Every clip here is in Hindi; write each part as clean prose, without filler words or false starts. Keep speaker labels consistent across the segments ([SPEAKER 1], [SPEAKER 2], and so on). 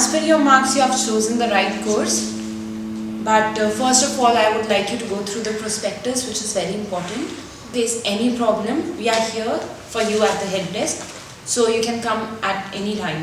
[SPEAKER 1] As per your marks, you have chosen the right course. But first of all, I would like you to go through the prospectus, which is very important. If there is any problem, we are here for you at the help desk. So you can come at any time.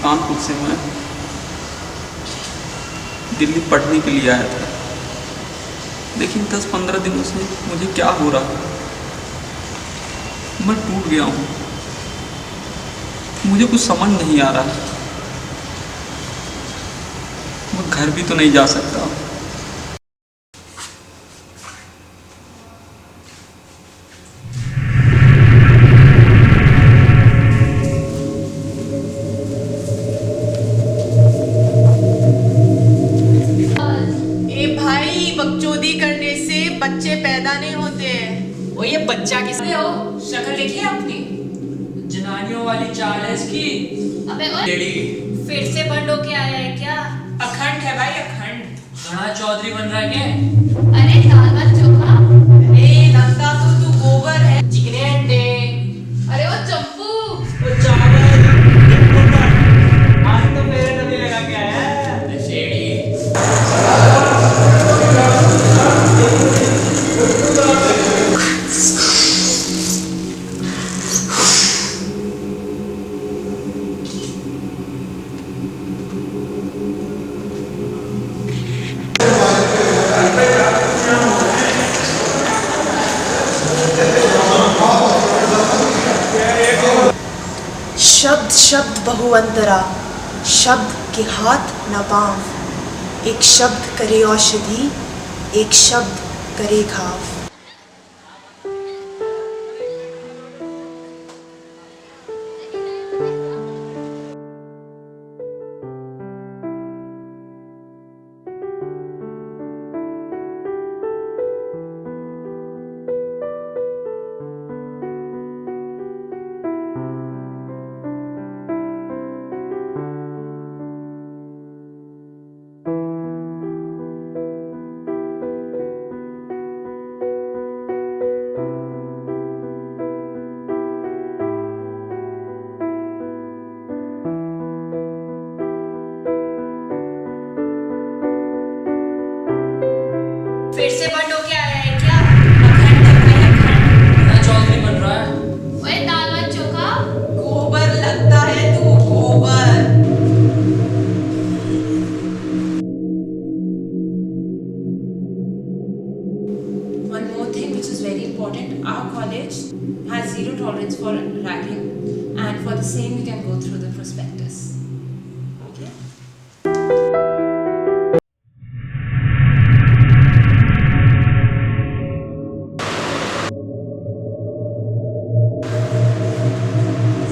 [SPEAKER 2] Kanpur से मैं दिल्ली पढ़ने के लिए आया था, लेकिन 10-15 दिनों से मुझे क्या हो रहा है, मैं टूट गया हूँ। मुझे कुछ समझ नहीं आ रहा, मैं घर भी तो नहीं जा सकता।
[SPEAKER 3] बकचोदी करने से बच्चे पैदा नहीं होते हैं।
[SPEAKER 4] वो ये बच्चा किसने हो?
[SPEAKER 1] शक्ल देखिए अपनी।
[SPEAKER 4] जनानियों वाली चाल है इसकी।
[SPEAKER 5] अबे ओए, फिर से बंड होके आया है क्या?
[SPEAKER 1] अखंड है भाई, अखंड।
[SPEAKER 4] हाँ, चौधरी बन रहा है क्या?
[SPEAKER 5] अरे दाल भात चोखा।
[SPEAKER 3] अरे लगता तो तू गोबर है।
[SPEAKER 4] चिकने अंडे।
[SPEAKER 5] अरे वो चंपू।
[SPEAKER 4] वो चावल। आज तो मेरे नदी लगा के आया है। शेड़ी।
[SPEAKER 3] शब्द शब्द बहुअंतरा, शब्द के हाथ न पांव। एक शब्द करे औषधि, एक शब्द करे घाव।
[SPEAKER 5] फिर से बंड होके आया है क्या?
[SPEAKER 1] अखंड है भाई, अखंड।
[SPEAKER 4] हाँ, चौधरी बन रहा है।
[SPEAKER 5] ओए दाल भात चोखा।
[SPEAKER 3] गोबर लगता है तू, गोबर।
[SPEAKER 1] One more thing which is very important, our college has zero tolerance for ragging, and for the same you can go through the prospectus. Okay?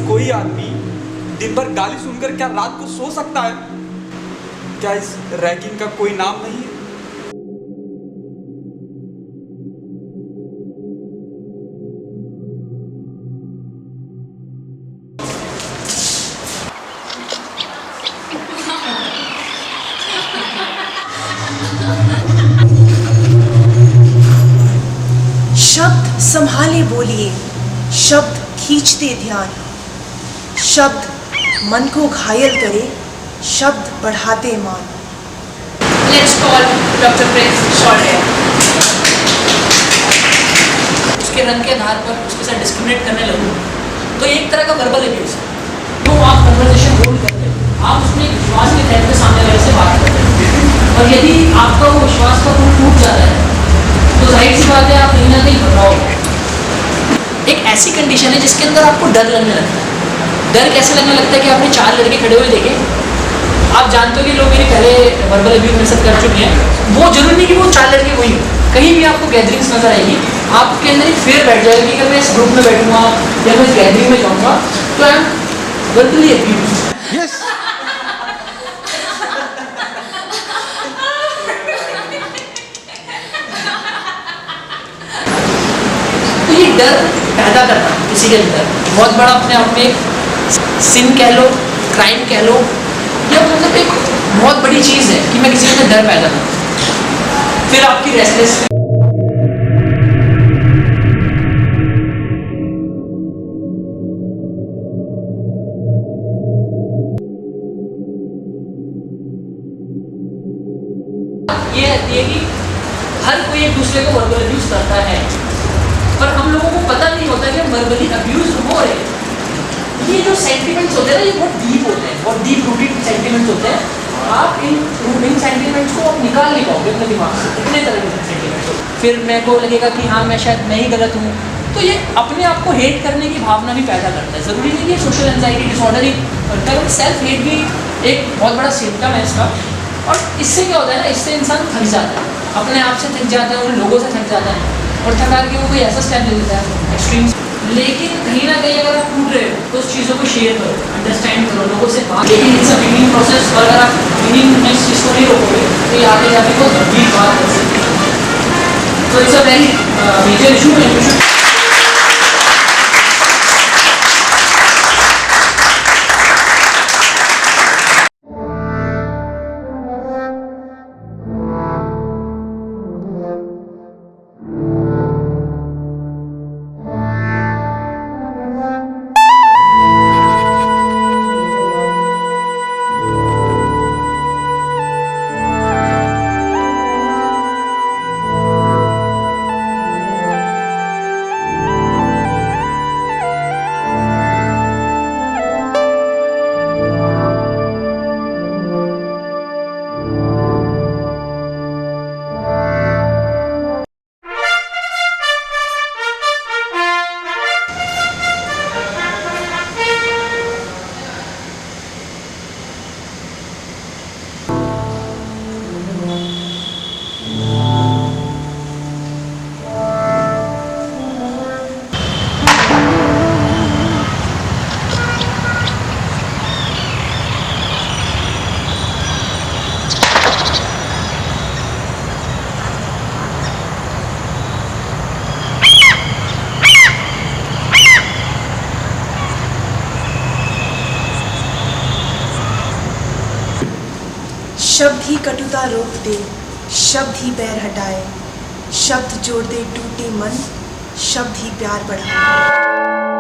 [SPEAKER 2] कोई आदमी दिन भर गाली सुनकर क्या रात को सो सकता है? क्या इस रैगिंग का कोई नाम नहीं है?
[SPEAKER 3] शब्द संभाले बोलिए, शब्द खींचते ध्यान। शब्द मन को घायल करे, शब्द बढ़ाते मान।
[SPEAKER 1] Let's call Dr. Prince Shorter.
[SPEAKER 4] उसके रंग के आधार पर उसके साथ डिस्क्रिमिनेट करने लगूँ तो एक तरह का वर्बल अब्यूज है। तो आप कन्वर्सेशन होल्ड करते हैं, आप उसमें विश्वास के तहत के सामने वाले से बात करते हैं और एक ऐसी कंडीशन है जिसके अंदर आपको डर लगने लगता है। डर कैसे लगने लगता है कि आपने 4 लड़के खड़े हुए देखे, आप जानते हो कि लोग मेरे पहले वर्बल अब्यूज मेरे साथ कर चुके हैं, वो जरूरी नहीं कि वो 4 लड़के वही हो, कहीं भी आपको गैदरिंग्स नजर आएगी, आपके अंदर एक फेयर बैठ जाएगा कि अगर मैं इस ग्रुप में बैठूंगा या मैं इस गैदरिंग में जाऊंगा तो आई एम वर्बली अब्यूज। तो ये डर पैदा करना किसी के अंदर बहुत बड़ा अपने आप में एक सिन कह लो, क्राइम कह लो, या मतलब एक बहुत बड़ी चीज़ है कि मैं किसी के अंदर डर पैदा करूँ। फिर आपकी रेस्टलेस ये है कि हर कोई एक दूसरे को वर्बल अब्यूज करता है, पर हम लोगों को पता नहीं होता कि हम वर्बली अब्यूज हो रहे हैं। ये जो सेंटिमेंट्स होते हैं ना, ये बहुत डीप होते हैं, बहुत डीप रूटेड सेंटिमेंट्स होते हैं। आप इन सेंटिमेंट्स को आप निकाल नहीं पाओगे अपने दिमाग से, इतने तरह के सेंटिमेंट्स। फिर मेरे को लगेगा कि हाँ मैं शायद मैं ही गलत हूँ, तो ये अपने आप को हेट करने की भावना भी पैदा करता है। ज़रूरी नहीं कि सोशल एंजाइटी डिसऑर्डर ही करता है, सेल्फ हेट भी एक बहुत बड़ा सिम्टम है इसका। और इससे क्या होता है ना, इससे इंसान थक जाता है, अपने आप से थक जाता है, उन लोगों से थक जाता है, और थका के वो कोई ऐसा स्टेप ले लेता है एक्सट्रीम। लेकिन कहीं ना कहीं अगर आप टूट रहे हो तो उस चीज़ों को शेयर करो, अंडरस्टैंड करो, लोगों से बात। लेकिन इट्स अ बिगिनिंग प्रोसेस, और अगर आप बिगिनिंग में इस चीज़ को नहीं रोकोगे तो ये आगे जाके बहुत गंभीर बात कर सकती है। तो it's a very major issue and you should
[SPEAKER 3] शब्द ही कटुता रोक दे, शब्द ही बैर हटाए, शब्द जोड़ दे टूटे मन, शब्द ही प्यार बढ़ाए।